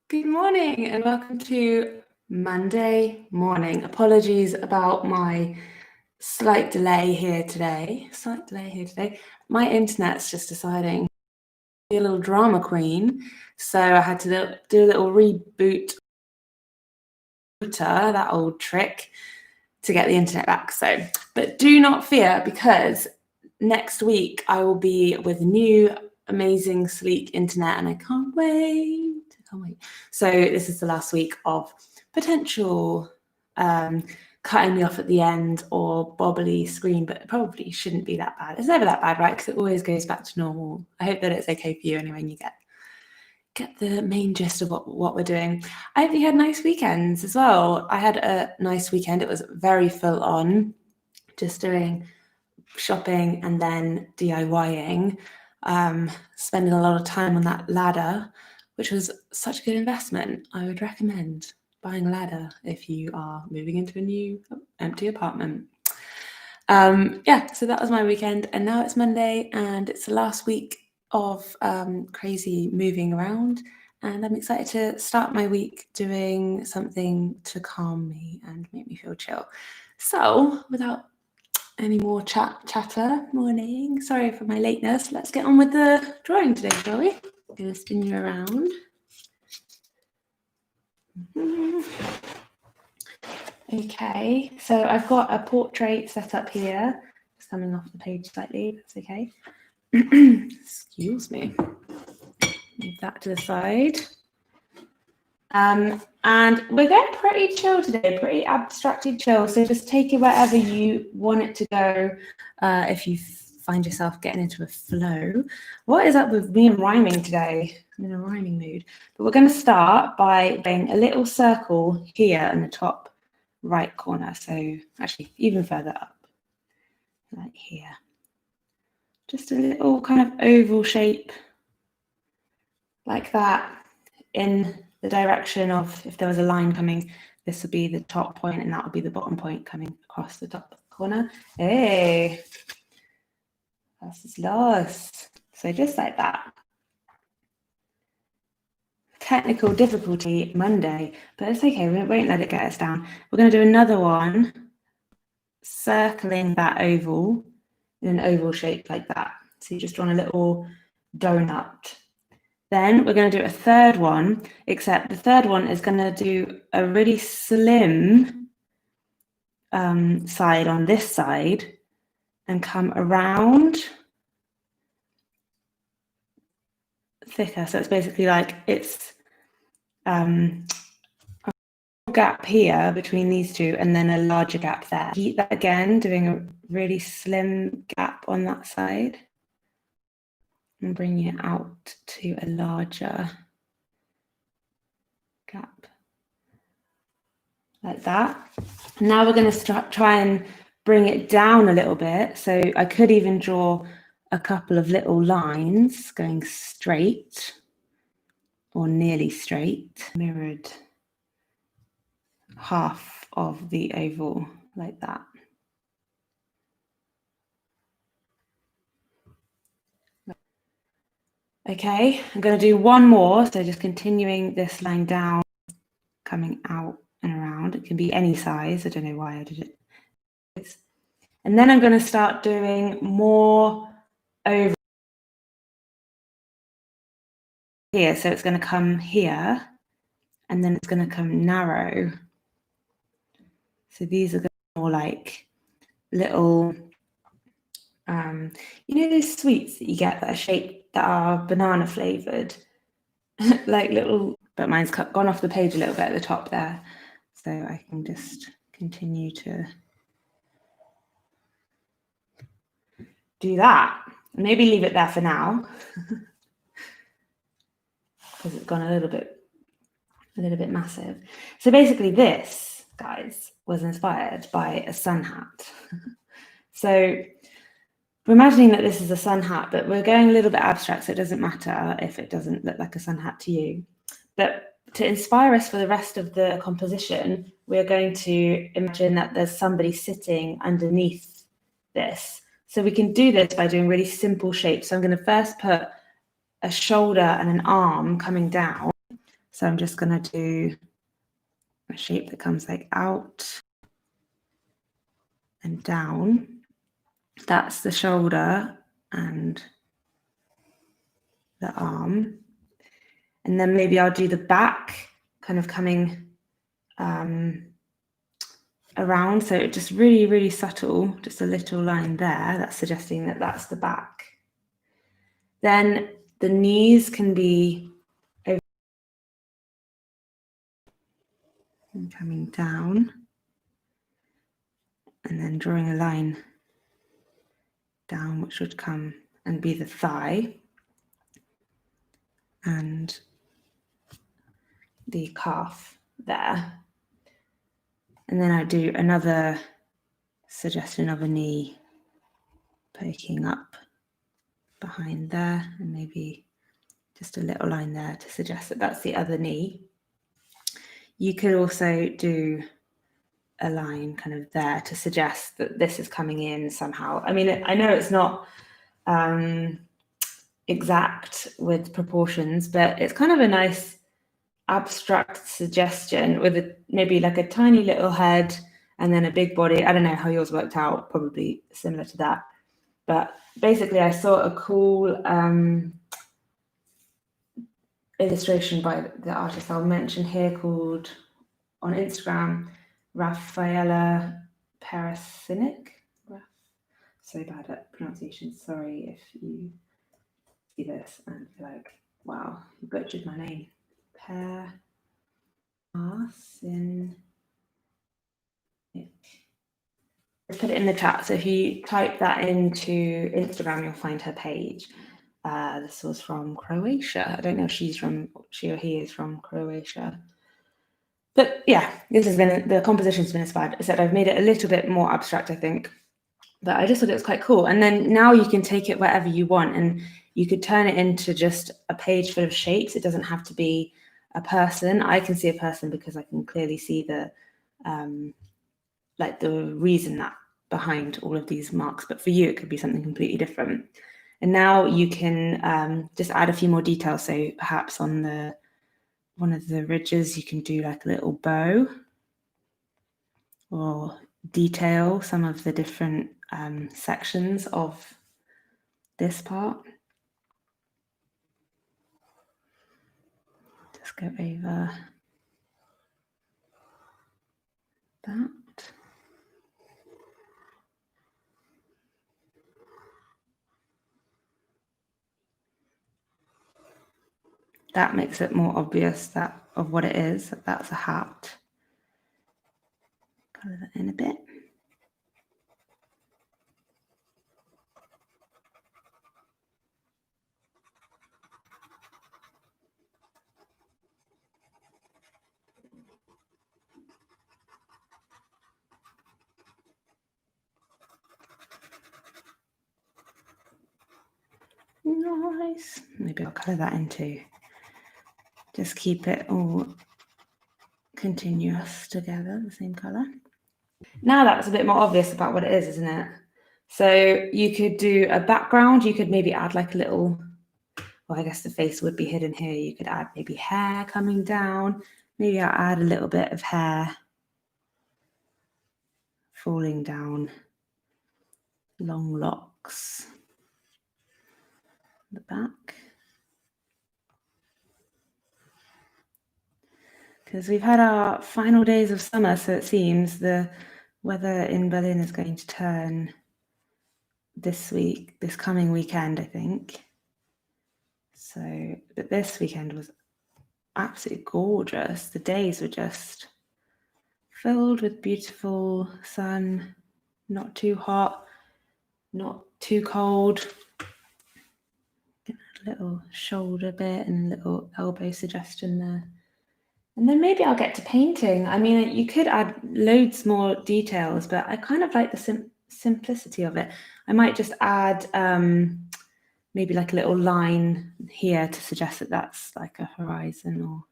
Good morning and welcome to Monday morning. Apologies about my slight delay here today. My internet's just deciding to be a little drama queen, so I had to do a little reboot, that old trick, to get the internet back. But do not fear, because next week I will be with new, amazing, sleek internet, and I can't wait. So this is the last week of potential cutting me off at the end or bobbly screen, but it probably shouldn't be that bad. It's never that bad, right? Because it always goes back to normal. I hope that it's okay for you anyway, and you get the main gist of what we're doing. I hope you had nice weekends as well. I had a nice weekend. It was very full on, just doing shopping and then DIYing, spending a lot of time on that ladder, which was such a good investment. I would recommend buying a ladder if you are moving into a new empty apartment. Yeah, so that was my weekend, and now it's Monday and it's the last week of crazy moving around, and I'm excited to start my week doing something to calm me and make me feel chill. So without any more chatter, morning, sorry for my lateness, let's get on with the drawing today, shall we? I'm going to spin you around. Okay, so I've got a portrait set up here. It's coming off the page slightly, that's okay. Excuse me. Move that to the side. And we're going pretty chill today, pretty abstractly chill. So just take it wherever you want it to go. If you find yourself getting into a flow. What is up with me and rhyming today? I'm in a rhyming mood. But we're going to start by doing a little circle here in the top right corner. So actually even further up, like here. Just a little kind of oval shape like that in the direction of, if there was a line coming, this would be the top point and that would be the bottom point coming across the top corner. Hey, das ist los. So just like that. Technical difficulty Monday, but it's okay, we won't let it get us down. We're going to do another one, circling that oval in an oval shape like that. So you just draw a little donut. Then we're going to do a third one, except the third one is going to do a really slim side on this side and come around thicker. So it's basically like it's a gap here between these two and then a larger gap there. Repeat that again, doing a really slim gap on that side and bringing it out to a larger gap. Like that. Now we're going to try and bring it down a little bit. So I could even draw a couple of little lines going straight or nearly straight, mirrored half of the oval like that. Okay, I'm going to do one more. So just continuing this line down, coming out and around. It can be any size. I don't know why I did it. And then I'm going to start doing more over here. So it's going to come here and then it's going to come narrow. So these are going to be more like little, you know, those sweets that you get that are shaped, that are banana flavored, like little, but mine's gone off the page a little bit at the top there. So I can just continue to do that. Maybe leave it there for now because it's gone a little bit massive. So basically this, guys, was inspired by a sun hat. So we're imagining that this is a sun hat, but we're going a little bit abstract, so it doesn't matter if it doesn't look like a sun hat to you. But to inspire us for the rest of the composition, we're going to imagine that there's somebody sitting underneath this. So we can do this by doing really simple shapes. So I'm going to first put a shoulder and an arm coming down. So I'm just going to do a shape that comes like out and down. That's the shoulder and the arm. And then maybe I'll do the back kind of coming around. So just really, really subtle, just a little line there. That's suggesting that that's the back. Then the knees can be over and coming down. And then drawing a line down, which would come and be the thigh. And the calf there. And then I do another suggestion of a knee poking up behind there, and maybe just a little line there to suggest that that's the other knee. You could also do a line kind of there to suggest that this is coming in somehow. I mean, I know it's not exact with proportions, but it's kind of a nice abstract suggestion with maybe like a tiny little head and then a big body. I don't know how yours worked out, probably similar to that. But basically I saw a cool illustration by the artist I'll mention here called, on Instagram, Rafaela Parasinic. So bad at pronunciation, sorry if you see this and feel like, wow, you butchered my name. Parasinic. Put it in the chat. So if you type that into Instagram, you'll find her page. This was from Croatia. I don't know if she or he is from Croatia. But yeah, the composition's been inspired. I said I've made it a little bit more abstract, I think. But I just thought it was quite cool. And then now you can take it wherever you want, and you could turn it into just a page full of shapes. It doesn't have to be a person. I can see a person because I can clearly see the like the reason that behind all of these marks, but for you it could be something completely different. And now you can just add a few more details. So perhaps on one of the ridges you can do like a little bow, or detail some of the different sections of this part. Just go over that. That makes it more obvious of what it is. That's a hat. Color that in a bit. Nice. Maybe I'll color that in too. Just keep it all continuous together, the same color. Now that's a bit more obvious about what it is, isn't it? So you could do a background. You could maybe add like a little, well, I guess the face would be hidden here. You could add maybe hair coming down. Maybe I'll add a little bit of hair falling down, long locks, the back. Because we've had our final days of summer, so it seems the weather in Berlin is going to turn this coming weekend, I think. So, but this weekend was absolutely gorgeous. The days were just filled with beautiful sun, not too hot, not too cold. A little shoulder bit and a little elbow suggestion there. And then maybe I'll get to painting. I mean, you could add loads more details, but I kind of like the simplicity of it. I might just add maybe like a little line here to suggest that that's like a horizon, or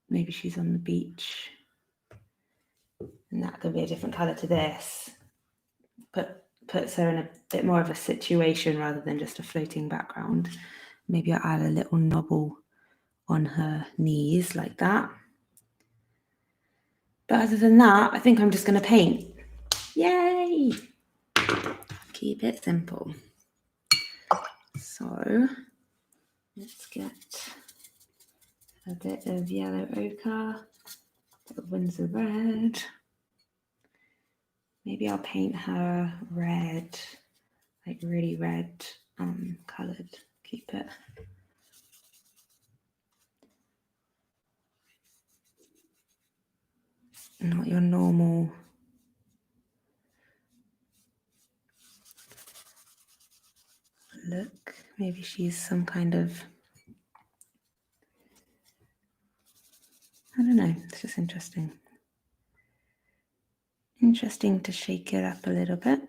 maybe she's on the beach. And that could be a different color to this. Puts her in a bit more of a situation rather than just a floating background. Maybe I'll add a little knobble on her knees like that. But other than that, I think I'm just going to paint. Yay! Keep it simple. So let's get a bit of yellow ochre, a bit of Windsor red. Maybe I'll paint her red, like really red coloured. Keep it. Not your normal look. Maybe she's some kind of, I don't know, it's just interesting. Interesting to shake it up a little bit.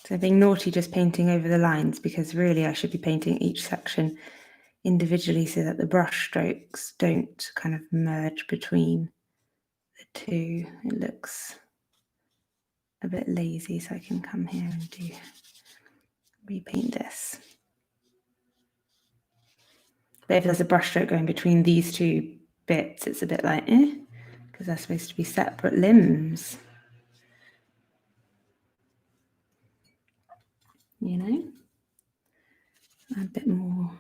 So being naughty just painting over the lines, because really I should be painting each section individually so that the brush strokes don't kind of merge between the two. It looks a bit lazy, so I can come here and repaint this. But if there's a brush stroke going between these two bits, it's a bit like, because they're supposed to be separate limbs. You know? A bit more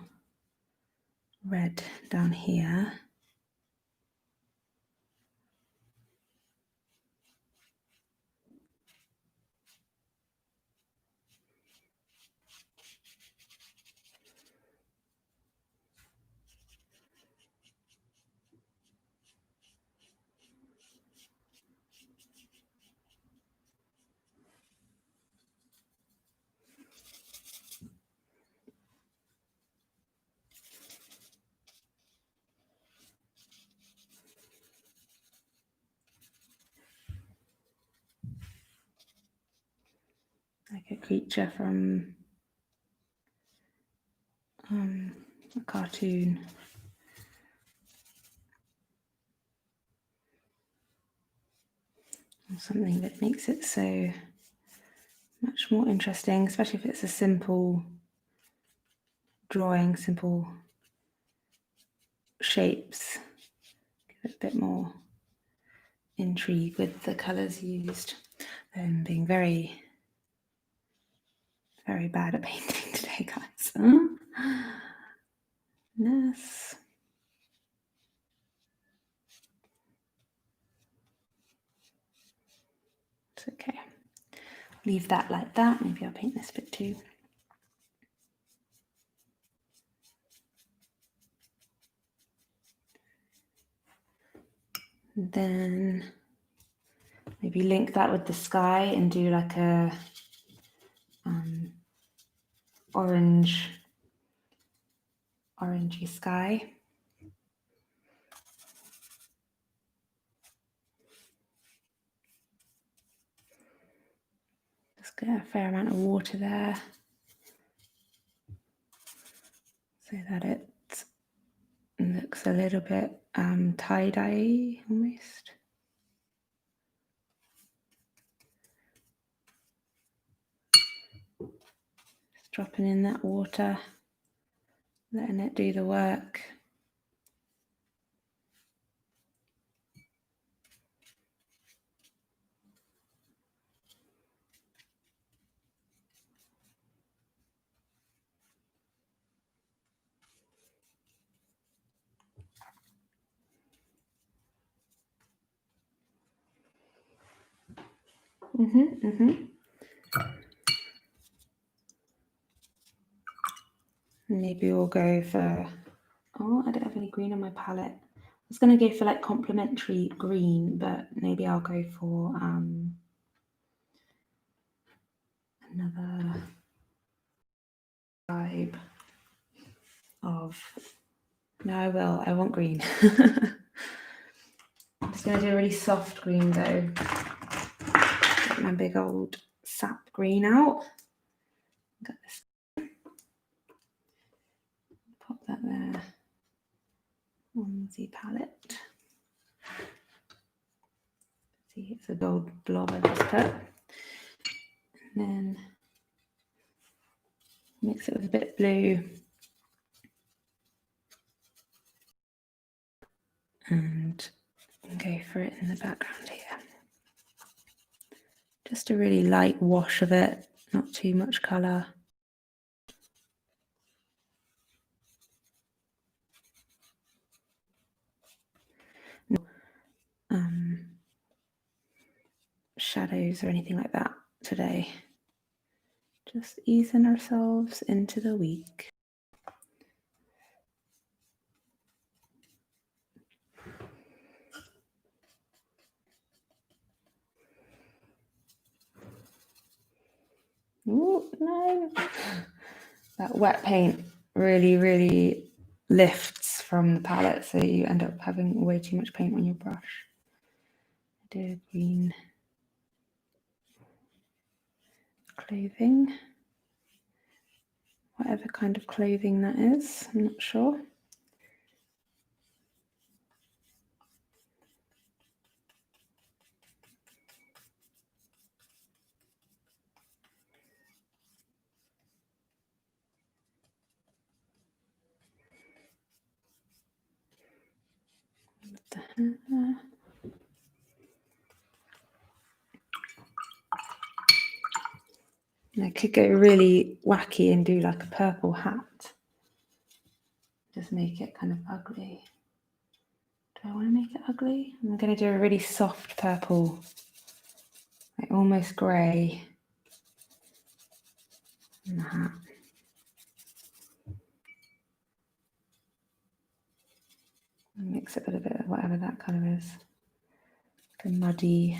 red down here. Like a creature from a cartoon. Or something that makes it so much more interesting, especially if it's a simple drawing, simple shapes. Give it a bit more intrigue with the colours used. I'm being very, very bad at painting today, guys. Yes. It's okay. Leave that like that. Maybe I'll paint this bit too. And then maybe link that with the sky and do like a orangey sky. Just get a fair amount of water there so that it looks a little bit tie-dye almost. Just dropping in that water, letting it do the work. Maybe we'll go for, oh, I don't have any green on my palette. I was going to go for like complementary green, but maybe I'll go for another vibe of, no, I want green. I'm just going to do a really soft green though. Get my big old sap green out. Got this. Pop that there. on the palette. See, it's a gold blob I just put. And then mix it with a bit of blue. And go for it in the background here. Just a really light wash of it, not too much colour. Shadows or anything like that today. Just easing ourselves into the week. Ooh, no. That wet paint really lifts from the palette, so you end up having way too much paint on your brush. I do green clothing, whatever kind of clothing that is, I'm not sure. I could go really wacky and do like a purple hat. Just make it kind of ugly. Do I want to make it ugly? I'm going to do a really soft purple, like almost grey in the hat. And mix it with a bit of whatever that colour is. Like a muddy.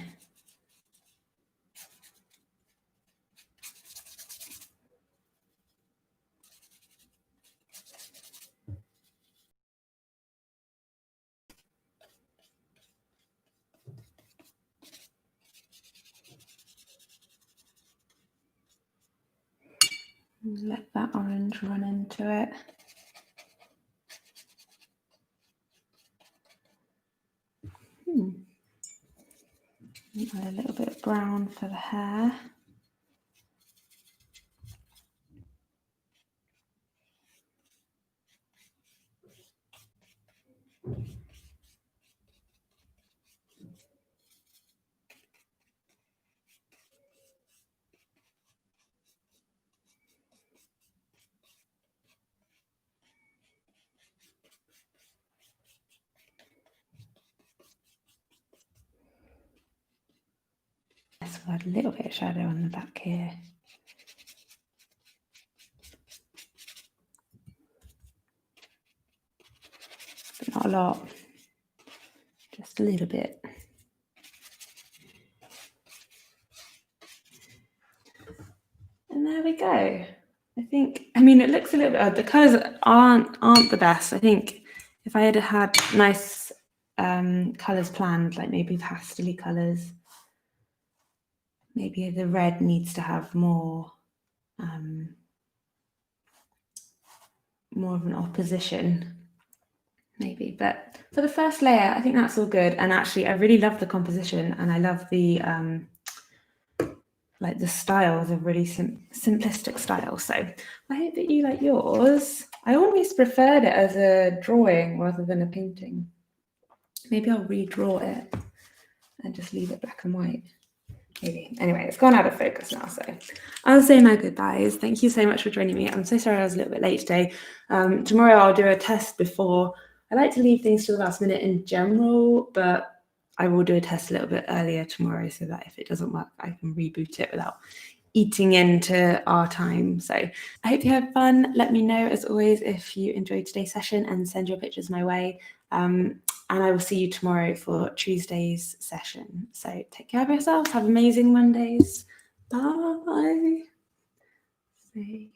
Let that orange run into it. Add a little bit of brown for the hair. Let's add a little bit of shadow on the back here. But not a lot, just a little bit. And there we go. I mean, it looks a little bit odd. The colours aren't the best. I think if I had nice colours planned, like maybe pastel-y colours, maybe the red needs to have more of an opposition, maybe. But for the first layer, I think that's all good. And actually, I really love the composition, and I love the like the style is a really simplistic style. So I hope that you like yours. I always preferred it as a drawing rather than a painting. Maybe I'll redraw it and just leave it black and white. Maybe. Anyway, it's gone out of focus now, so I'll say my goodbyes. Thank you so much for joining me. I'm so sorry I was a little bit late today. Tomorrow I'll do a test before. I like to leave things to the last minute in general, but I will do a test a little bit earlier tomorrow so that if it doesn't work, I can reboot it without eating into our time. So I hope you had fun. Let me know, as always, if you enjoyed today's session and send your pictures my way. And I will see you tomorrow for Tuesday's session. So take care of yourselves. Have amazing Mondays. Bye. See.